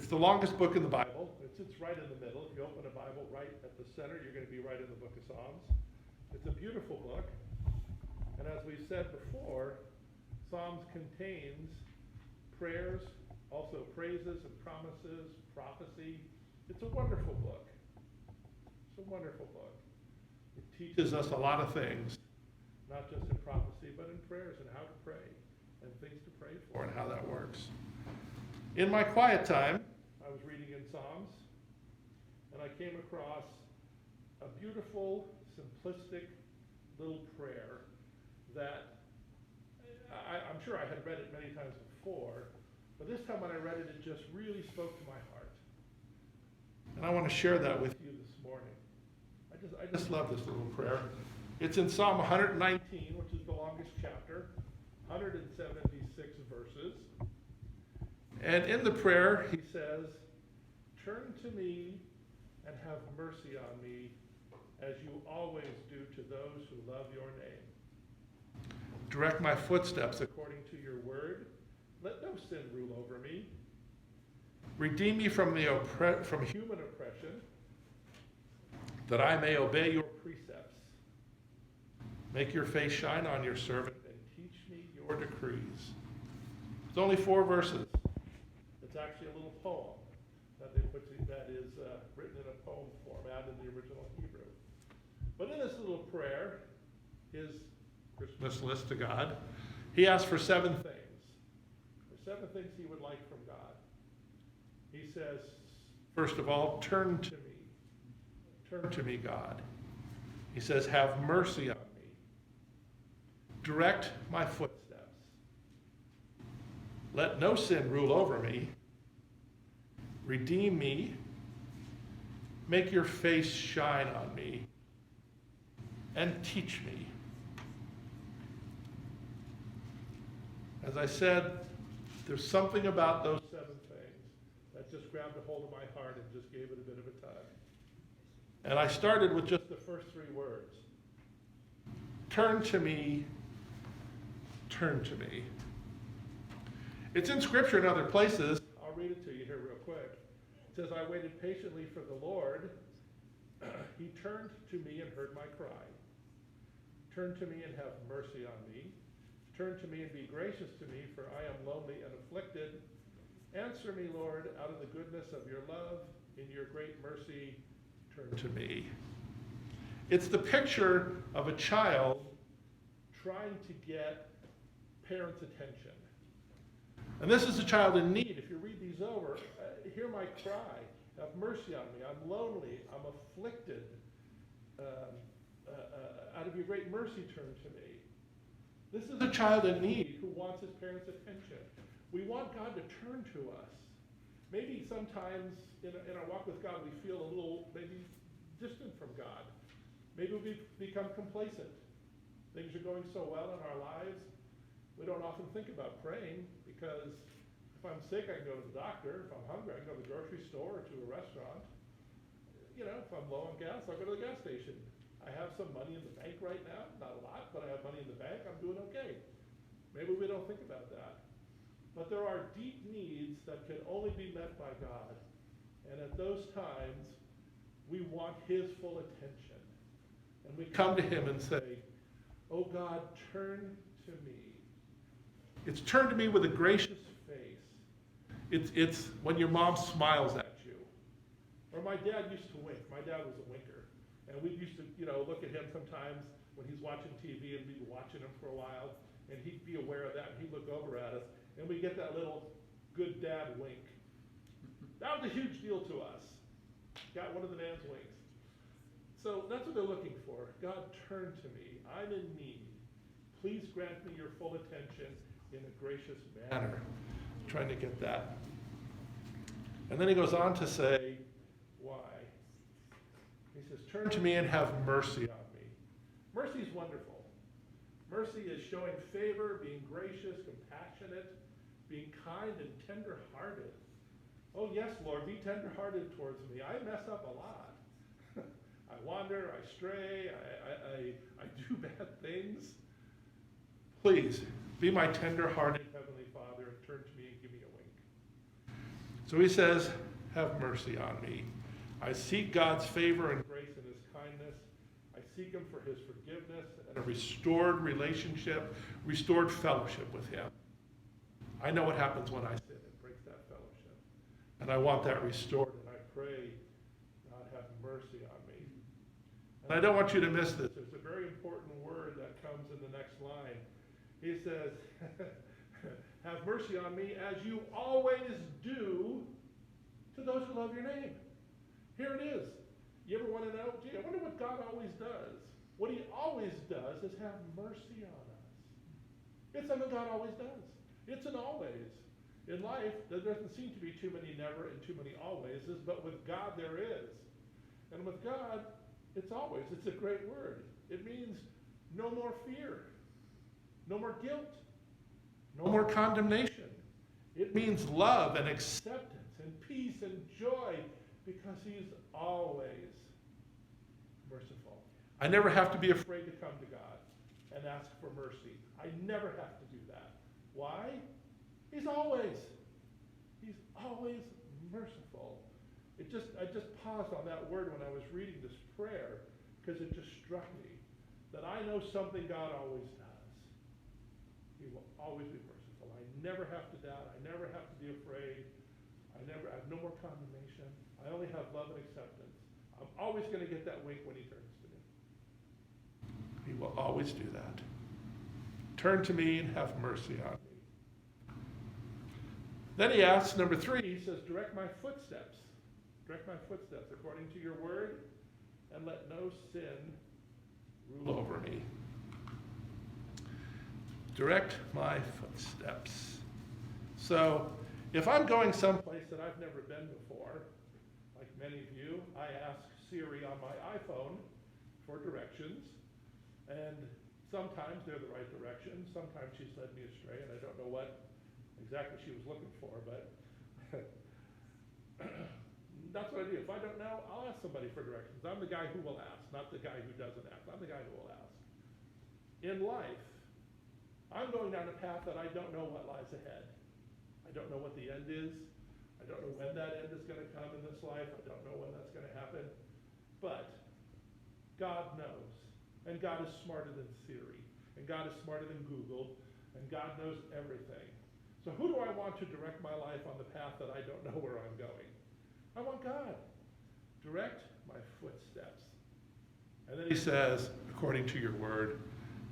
It's the longest book in the Bible. It sits right in the middle. If you open a Bible right at the center, you're going to be right in the book of Psalms. It's a beautiful book. And as we've said before, Psalms contains prayers, also praises and promises, prophecy. It's a wonderful book. It's a wonderful book. It teaches us a lot of things, not just in prophecy, but in prayers and how to pray and things to pray for and how that works. In my quiet time, I was reading in Psalms, and I came across a beautiful, simplistic little prayer that I'm sure I had read it many times before, but this time when I read it, it just really spoke to my heart. And I want to share that with you this morning. I just love this little prayer. It's in Psalm 119, which is the longest chapter, 176 verses. And in the prayer, he says, "Turn to me and have mercy on me, as you always do to those who love your name. Direct my footsteps according to your word. Let no sin rule over me. Redeem me from human oppression, that I may obey your precepts. Make your face shine on your servant and teach me your decrees." It's only 4 verses. It's actually a little poem that is written in a poem format in the original Hebrew. But in this little prayer, his Christmas list to God, he asked for 7 things. For 7 things he would like from God. He says, first of all, turn to me. Turn to me, God. He says, have mercy on me. Direct my footsteps. Let no sin rule over me. Redeem me. Make your face shine on me. And teach me. As I said, there's something about those 7 things that just grabbed a hold of my heart and just gave it a bit of a tug. And I started with just the first 3 words. Turn to me, turn to me. It's in Scripture in other places. I'll read it to you here real quick. It says, "I waited patiently for the Lord. He turned to me and heard my cry. Turn to me and have mercy on me. Turn to me and be gracious to me, for I am lonely and afflicted. Answer me, Lord, out of the goodness of your love. In your great mercy, turn to me." It's the picture of a child trying to get parents' attention. And this is a child in need. If you read these over, hear my cry. Have mercy on me. I'm lonely. I'm afflicted. Out of your great mercy, turn to me. This is a child in need who wants his parents' attention. We want God to turn to us. Maybe sometimes in our walk with God, we feel a little maybe distant from God. Maybe we become complacent. Things are going so well in our lives, we don't often think about praying, because if I'm sick, I can go to the doctor. If I'm hungry, I can go to the grocery store or to a restaurant. If I'm low on gas, I'll go to the gas station. I have some money in the bank right now, not a lot, but I have money in the bank, I'm doing okay. Maybe we don't think about that. But there are deep needs that can only be met by God. And at those times, we want his full attention. And we come to him and say, "Oh God, turn to me." It's turn to me with a gracious face. It's when your mom smiles at you. Or my dad used to wink. My dad was a winker. And we used to, look at him sometimes when he's watching TV, and we'd be watching him for a while, and he'd be aware of that, and he'd look over at us, and we get that little good dad wink. That was a huge deal to us. Got one of the man's winks. So that's what they're looking for. God, turn to me. I'm in need. Please grant me your full attention in a gracious manner. I'm trying to get that. And then he goes on to say, why? He says, turn to me and have mercy on me. Mercy is wonderful. Mercy is showing favor, being gracious, compassionate, being kind and tender-hearted. Oh yes, Lord, be tender-hearted towards me. I mess up a lot. I wander, I stray, I do bad things. Please, be my tender-hearted Heavenly Father and turn to me and give me a wink. So he says, have mercy on me. I seek God's favor and grace and his kindness. I seek him for his forgiveness and a restored relationship, restored fellowship with him. I know what happens when I sin. It breaks that fellowship. And I want that restored, and I pray, God, have mercy on me. And I don't want you to miss this. There's a very important word that comes in the next line. He says, have mercy on me as you always do to those who love your name. Here it is. You ever want to know, gee, I wonder what God always does. What he always does is have mercy on us. It's something God always does. It's an always. In life, there doesn't seem to be too many never and too many alwayses, but with God there is. And with God, it's always. It's a great word. It means no more fear, no more guilt, no more condemnation. It means love and acceptance and peace and joy because he's always merciful. I never have to be afraid to come to God and ask for mercy. I never have to do that. Why? He's always merciful. I just paused on that word when I was reading this prayer because it just struck me that I know something God always does. He will always be merciful. I never have to doubt. I never have to be afraid. I have no more condemnation. I only have love and acceptance. I'm always going to get that wink when he turns to me. He will always do that. Turn to me and have mercy on me. Then he asks, number 3, he says, direct my footsteps. Direct my footsteps according to your word, and let no sin rule over me. Direct my footsteps. So, if I'm going someplace that I've never been before, like many of you, I ask Siri on my iPhone for directions, and sometimes they're the right direction, sometimes she's led me astray, and I don't know what exactly she was looking for, but that's what I do. If I don't know, I'll ask somebody for directions. I'm the guy who will ask, not the guy who doesn't ask. I'm the guy who will ask. In life, I'm going down a path that I don't know what lies ahead. I don't know what the end is. I don't know when that end is going to come in this life. I don't know when that's going to happen. But God knows. And God is smarter than Siri. And God is smarter than Google. And God knows everything. So who do I want to direct my life on the path that I don't know where I'm going? I want God. Direct my footsteps. And then he says, according to your word,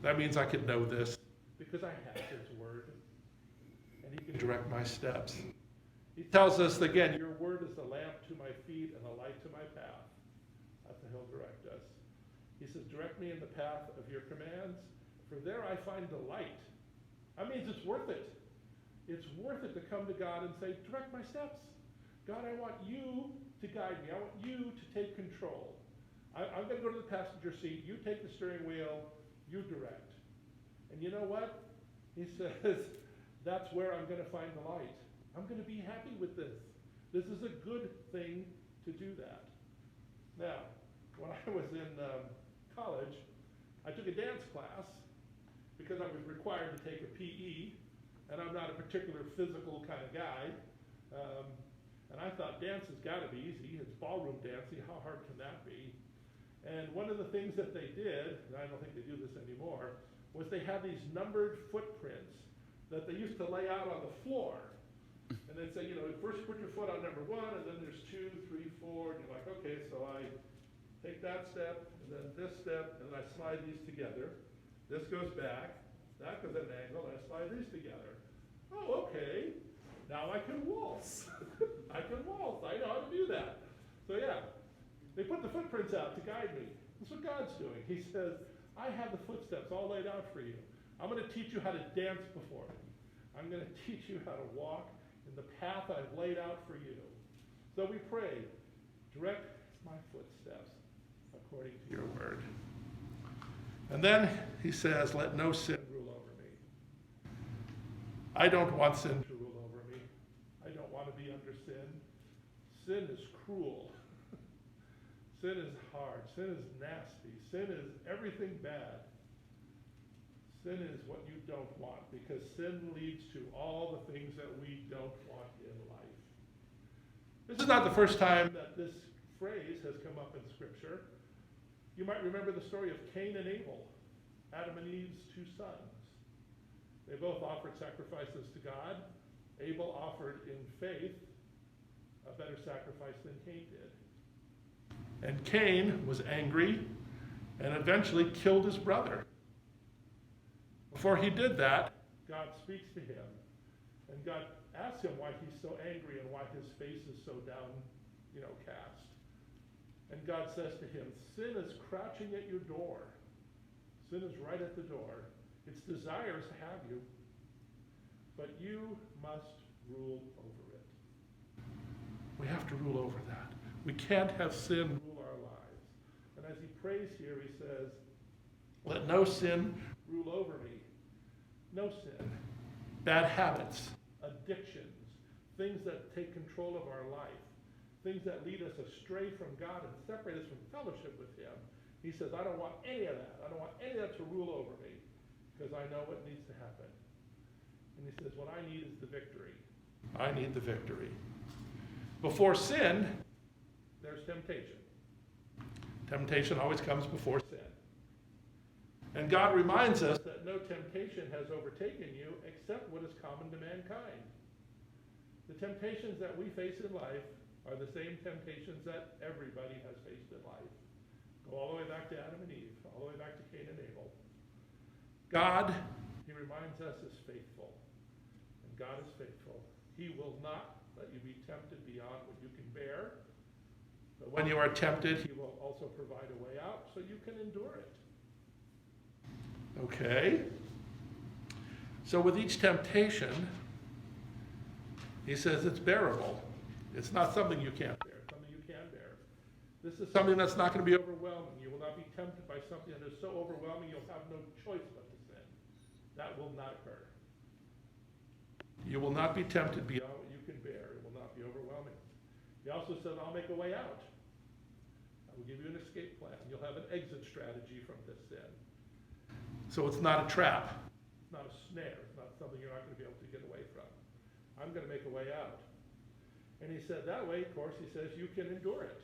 that means I can know this because I have his word. And he can direct my steps. He tells us again, your word is a lamp to my feet and a light to my path. That's how he'll direct us. He says, direct me in the path of your commands, for there I find delight. That means it's worth it. It's worth it to come to God and say, direct my steps. God, I want you to guide me. I want you to take control. I'm going to go to the passenger seat. You take the steering wheel. You direct. And you know what? He says, that's where I'm going to find the light. I'm going to be happy with this. This is a good thing to do that. Now, when I was in college, I took a dance class because I was required to take a PE, and I'm not a particular physical kind of guy. And I thought dance has got to be easy. It's ballroom dancing. How hard can that be? And one of the things that they did, and I don't think they do this anymore, was they had these numbered footprints that they used to lay out on the floor. And they'd say, first put your foot on number 1, and then there's 2, 3, 4, and you're like, okay, so I take that step, and then this step, and I slide these together. This goes back, that goes at an angle, and I slide these together. Oh, okay, now I can waltz. I can waltz, I know how to do that. So yeah, they put the footprints out to guide me. That's what God's doing. He says, I have the footsteps all laid out for you. I'm going to teach you how to dance before me. I'm going to teach you how to walk in the path I've laid out for you. So we pray, direct my footsteps according to your word. And then he says, let no sin rule over me. I don't want sin to rule over me. I don't want to be under sin. Sin is cruel. Sin is hard. Sin is nasty. Sin is everything bad. Sin is what you don't want, because sin leads to all the things that we don't want in life. This is not the first time that this phrase has come up in Scripture. You might remember the story of Cain and Abel, Adam and Eve's two sons. They both offered sacrifices to God. Abel offered in faith a better sacrifice than Cain did. And Cain was angry and eventually killed his brother. Before he did that, God speaks to him. And God asks him why he's so angry and why his face is so downcast. And God says to him, sin is crouching at your door. Sin is right at the door. Its desires have you, but you must rule over it. We have to rule over that. We can't have sin rule our lives. And as he prays here, he says, let no sin rule over me. No sin. Bad habits, addictions, things that take control of our life, things that lead us astray from God and separate us from fellowship with him. He says, I don't want any of that. I don't want any of that to rule over me because I know what needs to happen. And he says, what I need is the victory. I need the victory. Before sin, there's temptation. Temptation always comes before sin. And God reminds us that no temptation has overtaken you except what is common to mankind. The temptations that we face in life are the same temptations that everybody has faced in life. Go all the way back to Adam and Eve, all the way back to Cain and Abel. God, he reminds us, is faithful. And God is faithful. He will not let you be tempted beyond what you can bear. But when you are tempted, he will also provide a way out so you can endure it. Okay? So with each temptation, he says it's bearable. It's not something you can't bear. It's something you can bear. This is something that's not going to be overwhelming. You will not be tempted by something that is so overwhelming you'll have no choice but to sin. That will not occur. You will not be tempted beyond what you can bear. It will not be overwhelming. He also said, I'll make a way out. I will give you an escape plan. You'll have an exit strategy from this sin. So it's not a trap. It's not a snare. It's not something you're not going to be able to get away from. I'm going to make a way out. And he said that way, of course, he says you can endure it.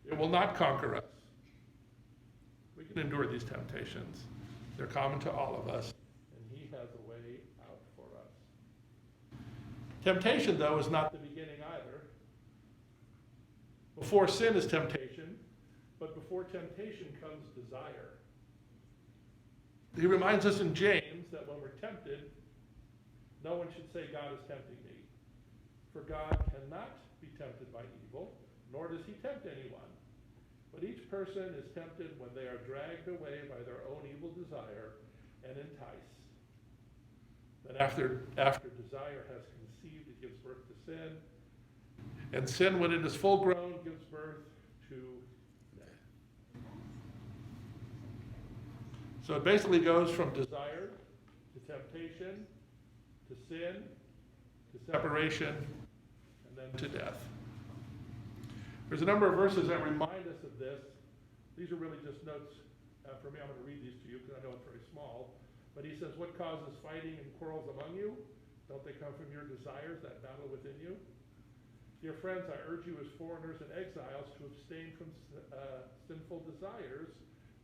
It will not conquer us. We can endure these temptations. They're common to all of us, and he has a way out for us. Temptation, though, is not the beginning either. Before sin is temptation, but before temptation comes desire. He reminds us in James that when we're tempted, no one should say, God is tempting me. For God cannot be tempted by evil, nor does he tempt anyone. But each person is tempted when they are dragged away by their own evil desire and enticed. Then after desire has conceived, it gives birth to sin. And sin, when it is full grown, gives birth to death. So it basically goes from desire to temptation to sin to separation and then to death. There's a number of verses that remind us of this. These are really just notes for me. I'm going to read these to you because I know it's very small. But he says, what causes fighting and quarrels among you? Don't they come from your desires, that battle within you? Dear friends, I urge you as foreigners and exiles to abstain from sinful desires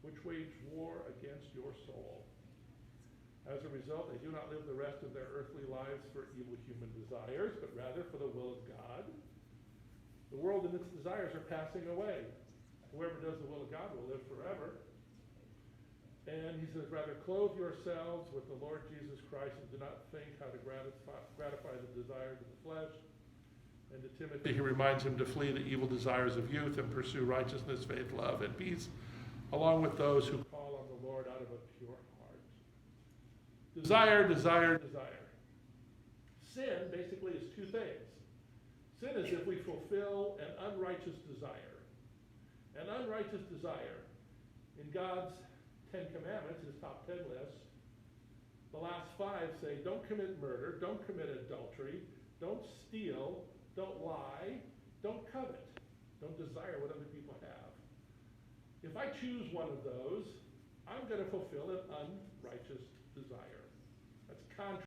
which wage war against your soul. As a result, they do not live the rest of their earthly lives for evil human desires, but rather for the will of God. The world and its desires are passing away. Whoever does the will of God will live forever. And he says, rather clothe yourselves with the Lord Jesus Christ and do not think how to gratify the desires of the flesh. And to Timothy, he reminds him to flee the evil desires of youth and pursue righteousness, faith, love, and peace, along with those who call on the Lord out of a pure heart. Desire, desire, desire. Sin basically is two things. Sin is if we fulfill an unrighteous desire. An unrighteous desire. In God's 10 Commandments, his top 10 list, the last 5 say, don't commit murder, don't commit adultery, don't steal, don't lie, don't covet, don't desire what other people have. If I choose one of those, I'm going to fulfill an unrighteous desire. That's contrary